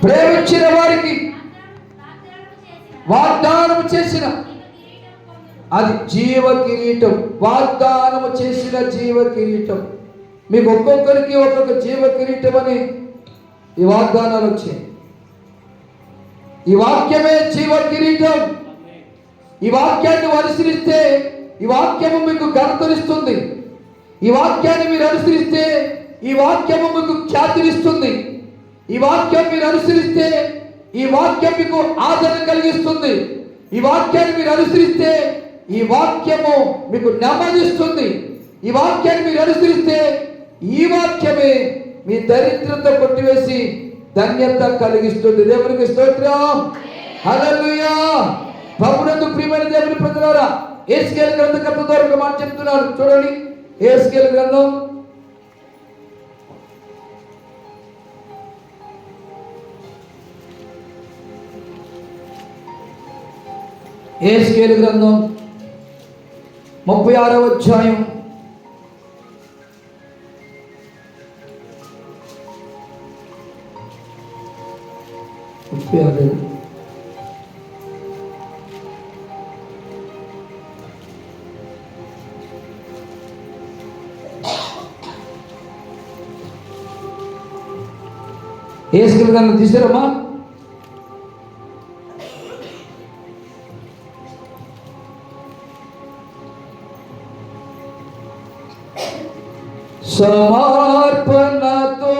ప్రేమించిన వారికి వాగ్దానము చేసిన అది జీవ కిరీటం. వాగ్దానము చేసిన జీవ కిరీటం. మీకు ఒక్కొక్కరికి ఒక్కొక్క జీవ కిరీటం అని ఈ వాగ్దానాలు వచ్చాయి. ఈ వాక్యమే జీవ కిరీటం. ఈ వాక్యాన్ని అనుసరిస్తే ఈ వాక్యము మీకు ఘనతనిస్తుంది. ఈ వాక్యాన్ని మీరు అనుసరిస్తే ఈ వాక్యము మీకు ఖ్యాతినిస్తుంది. ఈ వాక్యం మీరు అనుసరిస్తే ఈ వాక్యం మీకు ఆదరణ కలిగిస్తుంది. ఈ వాక్యాన్ని మీరు అనుసరిస్తే ఈ వాక్యము మీకు నెమ్మదిస్తుంది. ఈ వాక్యాన్ని మీరు అనుసరిస్తే ఈ వాక్యమే మీ దరిద్రత కొట్టివేసి ధన్యత కలిగిస్తుంది. దేవునికి స్తోత్రం. హల్లెలూయా. ప్రభునందు ప్రియమైన దేవుని ప్రజలారా, యెహెజ్కేలు గ్రంథకర్త ద్వారా ఒక మాట చెప్తున్నాడు. చూడండి, యెహెజ్కేలు గ్రంథం 36వ అధ్యాయం 36. యెహెజ్కేలు గ్రంథం తీసారమ్మా? సమర్పణతో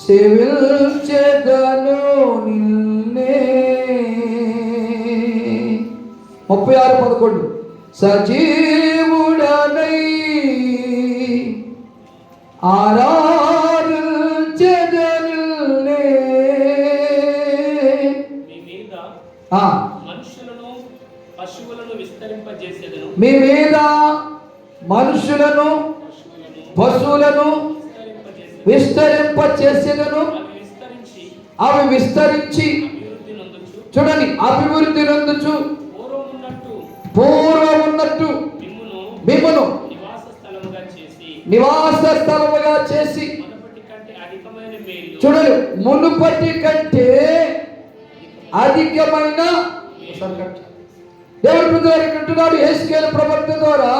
సేవించెదను నిన్నే. 36:11 సజీవుడనై ఆరాధించెదను నిన్నే. మీ మీద మనుషులను పశువులను విస్తరింపజేసేదను. మీ మీద మనుషులను పశువులను విస్తరింపచేసేదను. అవి విస్తరించి చూడండి అభివృద్ధి నొందుచు పూర్వం ఉన్నట్టు మిమ్మును నివాస స్థలముగా చేసి చూడండి మునుపటి కంటే అధికమైన దేవుడి ప్రజలు అంటున్నాడు యెహెజ్కేలు ప్రవక్త ద్వారా.